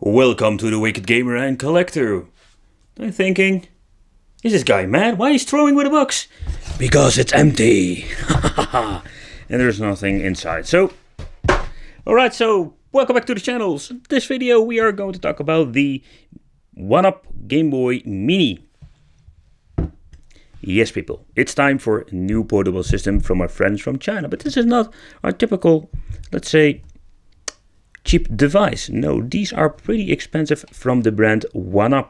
Welcome to the Wicked Gamer and Collector. I'm thinking, is this guy mad? Why is he throwing with the box? Because it's empty. And there's nothing inside. So, alright, so welcome back to the channel. So this video we are going to talk about the 1UP Game Boy Mini. Yes people, it's time for a new portable system from our friends from China. But this is not our typical, let's say, cheap device. No, these are pretty expensive from the brand 1UP.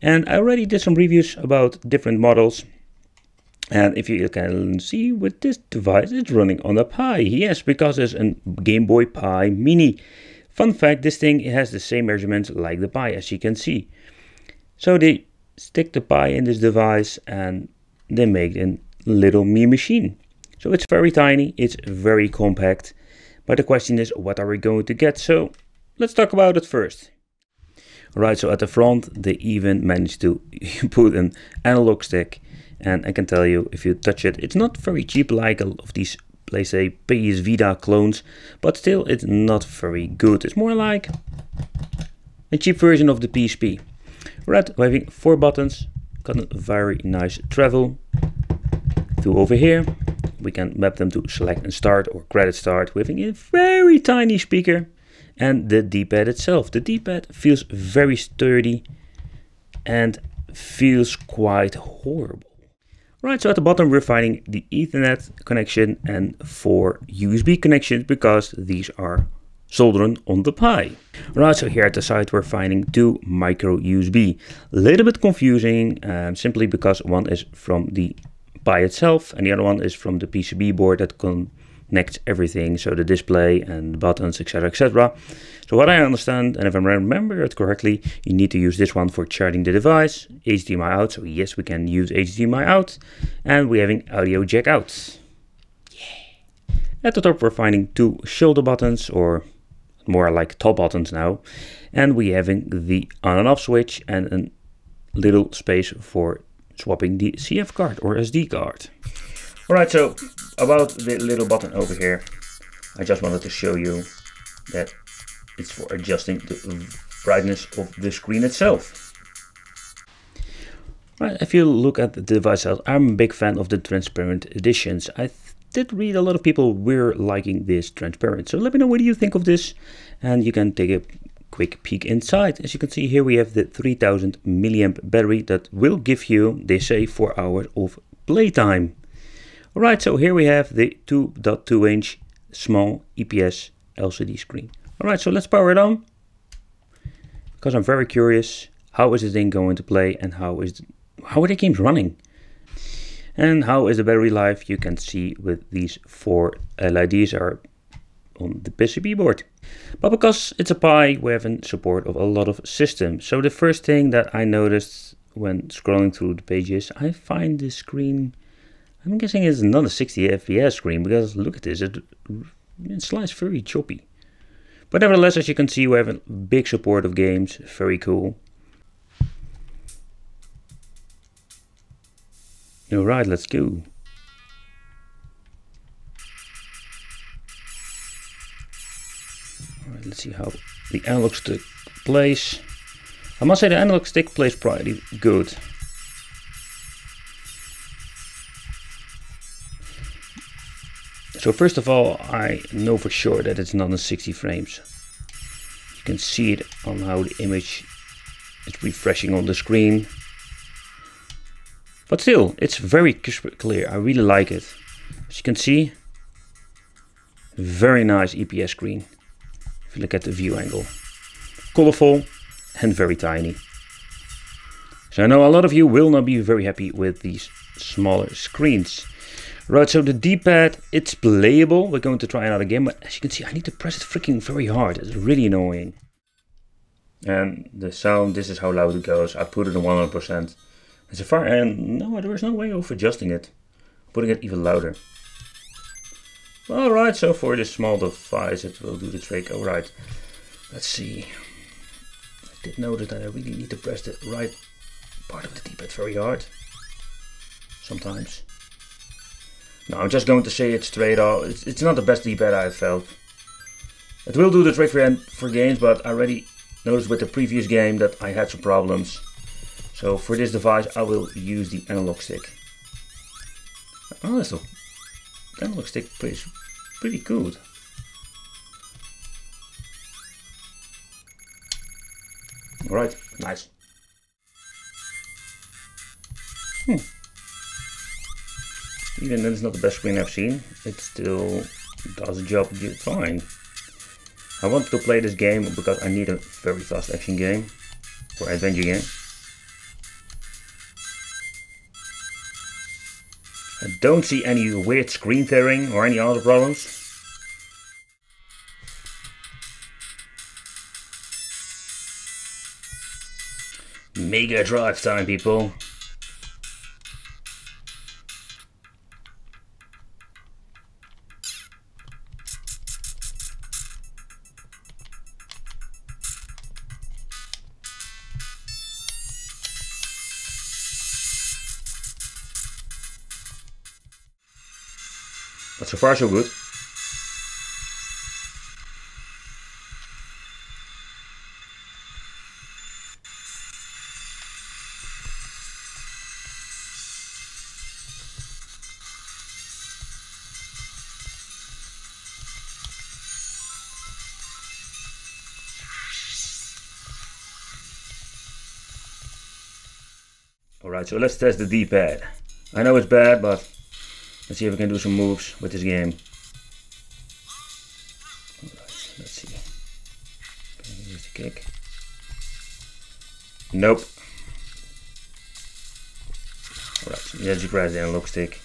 And I already did some reviews about different models. And if you can see with this device, it's running on a Pi. Yes, because it's a Game Boy Pi Mini. Fun fact, this thing has the same measurements like the Pi, as you can see. So they stick the Pi in this device and they make a little me machine. So it's very tiny, it's very compact. But the question is, what are we going to get? So let's talk about it first. Alright, so at the front they even managed to put an analog stick. And I can tell you, if you touch it, it's not very cheap like a lot of these, let's say, PS Vita clones. But still, it's not very good. It's more like a cheap version of the PSP. Right, we're having 4 buttons. Got a very nice travel. Through over here. We can map them to select and start or credit start. We're having a very tiny speaker. And the D-pad itself. The D-pad feels very sturdy and feels quite horrible. Right, so at the bottom we're finding the Ethernet connection and 4 USB connections because these are soldered on the Pi. Right, so here at the side we're finding 2 micro USB. A little bit confusing, simply because one is from the Pi itself and the other one is from the PCB board that connects everything, so the display and the buttons, etc, etc. So what I understand, and if I remember it correctly, you need to use this one for charging the device. Hdmi Out, so yes, we can use Hdmi Out. And we're having audio jack out. Yeah. At the top we're finding 2 shoulder buttons, or more like top buttons now. And we're having the on and off switch and a little space for swapping the CF card or SD card. Alright, so about the little button over here, I just wanted to show you that it's for adjusting the brightness of the screen itself. Right, if you look at the device, I'm a big fan of the transparent editions. I did read a lot of people were liking this transparent. So let me know what do you think of this, and you can take a quick peek inside. As you can see here, we have the 3000 milliamp battery that will give you, they say, 4 hours of playtime. Alright, so here we have the 2.2 inch small IPS LCD screen. Alright, so let's power it on. Because I'm very curious, how is this thing going to play and how are the games running? And how is the battery life? You can see with these 4 LEDs are on the PCB board. But because it's a Pi, we have support of a lot of systems. So the first thing that I noticed when scrolling through the pages, I find this screen, I'm guessing it's not a 60 FPS screen, because look at this, it slides very choppy. But nevertheless, as you can see, we have a big support of games, very cool. Alright, let's go. Alright, let's see how the analog stick plays. I must say the analog stick plays pretty good. So first of all, I know for sure that it's not in 60 frames. You can see it on how the image is refreshing on the screen. But still, it's very crisp clear. I really like it. As you can see, very nice EPS screen. If you look at the view angle. Colorful and very tiny. So I know a lot of you will not be very happy with these smaller screens. Right, so the D-pad, it's playable. We're going to try another game, but as you can see, I need to press it freaking very hard. It's really annoying. And the sound, this is how loud it goes. I put it on 100%. It's a far, and no, there is no way of adjusting it. Putting it even louder. Alright, so for this small device, it will do the trick. Alright, let's see. I did notice that I really need to press the right part of the D-pad very hard. Sometimes. No, I'm just going to say it straight off. It's not the best D-pad I've felt. It will do the trick for games, but I already Notice with the previous game that I had some problems. So for this device I will use the analog stick. Oh, the analog stick plays pretty good. Alright, nice. Even though it's not the best screen I've seen, it still does the job fine. I wanted to play this game because I need a very fast action game or adventure game. I don't see any weird screen tearing or any other problems. Mega Drive time, people. But so far so good. Alright, so let's test the D-pad. I know it's bad, but let's see if we can do some moves with this game. Alright, let's see. Here's the kick. Nope. Alright, let's you press the analog stick.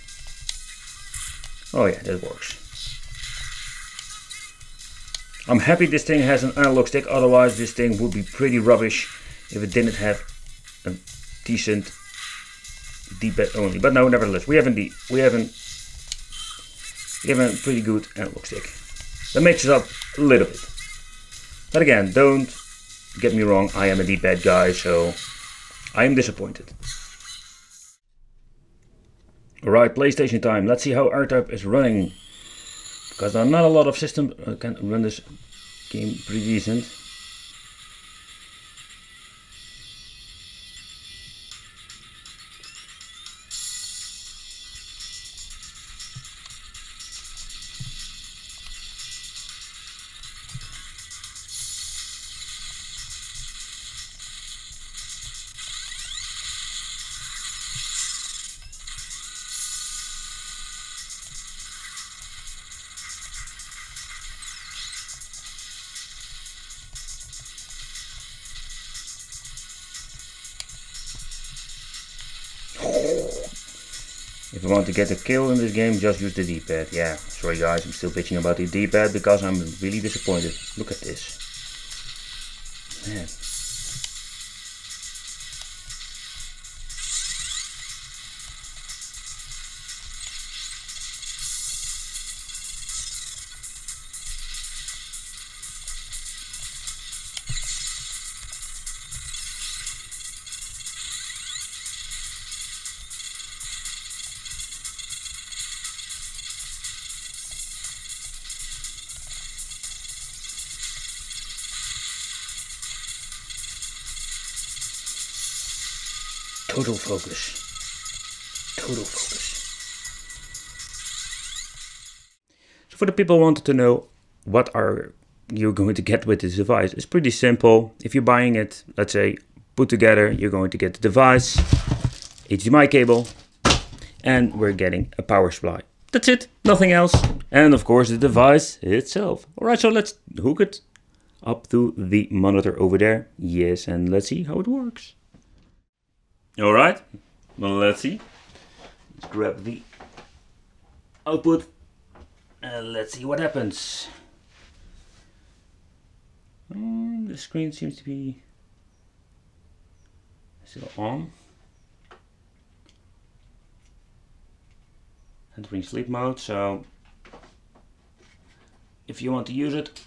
Oh yeah, that works. I'm happy this thing has an analog stick, otherwise this thing would be pretty rubbish if it didn't have a decent D-pad only. But no, nevertheless, we have a pretty good analog stick. That makes it up a little bit. But again, don't get me wrong, I am a D-pad guy, so I am disappointed. Alright, PlayStation time. Let's see how R-Type is running. Because there are not a lot of systems can run this game pretty decent. If you want to get a kill in this game, just use the D-pad. Yeah, sorry guys, I'm still bitching about the D-pad because I'm really disappointed. Look at this. Man. Total focus. Total focus. So for the people who wanted to know what are you going to get with this device, it's pretty simple. If you're buying it, let's say, put together, you're going to get the device, HDMI cable, and we're getting a power supply. That's it, nothing else. And of course the device itself. Alright, so let's hook it up to the monitor over there. Yes, and let's see how it works. Alright, well, let's see. Let's grab the output and let's see what happens. The screen seems to be still on. Entering sleep mode, so if you want to use it,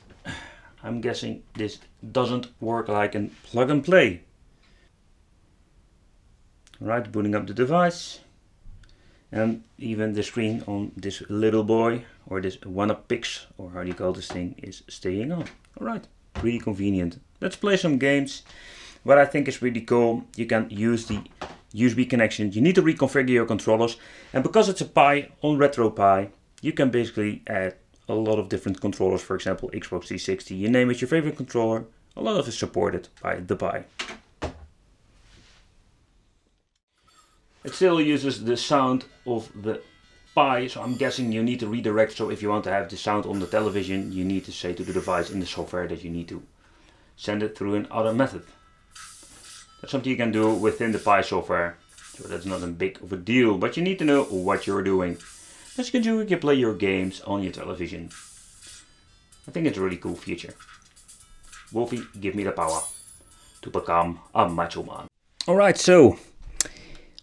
I'm guessing this doesn't work like a plug and play. Alright, booting up the device, and even the screen on this little boy, or this one-up pix, or how do you call this thing, is staying on. Alright, pretty convenient. Let's play some games. What I think is really cool, you can use the USB connection. You need to reconfigure your controllers, and because it's a Pi on Retro Pi, you can basically add a lot of different controllers. For example, Xbox 360, you name it, your favorite controller. A lot of it is supported by the Pi. It still uses the sound of the Pi, so I'm guessing you need to redirect. So if you want to have the sound on the television, you need to say to the device in the software that you need to send it through another method. That's something you can do within the Pi software, so that's not a big of a deal, but you need to know what you're doing. As you can do, you can play your games on your television. I think it's a really cool feature. Wolfie, give me the power to become a macho man. Alright, so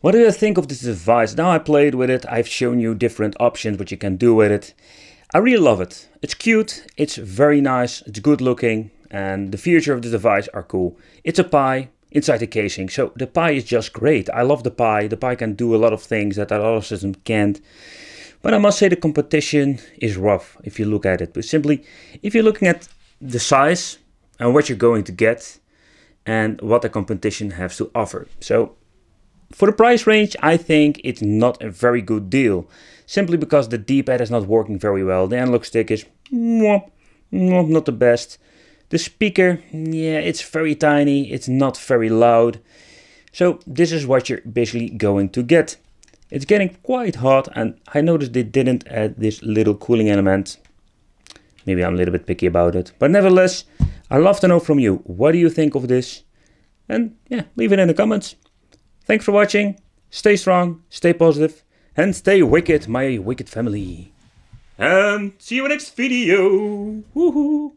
what do you think of this device? Now I played with it, I've shown you different options what you can do with it. I really love it. It's cute, it's very nice, it's good looking, and the features of the device are cool. It's a Pi inside the casing, so the Pi is just great. I love the Pi. The Pi can do a lot of things that other system can't. But I must say the competition is rough if you look at it. But simply, if you're looking at the size and what you're going to get and what the competition has to offer. So for the price range, I think it's not a very good deal. Simply because the D-pad is not working very well. The analog stick is not the best. The speaker, yeah, it's very tiny. It's not very loud. So this is what you're basically going to get. It's getting quite hot, and I noticed they didn't add this little cooling element. Maybe I'm a little bit picky about it. But nevertheless, I'd love to know from you, what do you think of this? And yeah, leave it in the comments. Thanks for watching. Stay strong, stay positive, and stay wicked, my wicked family. And see you in the next video. Woohoo!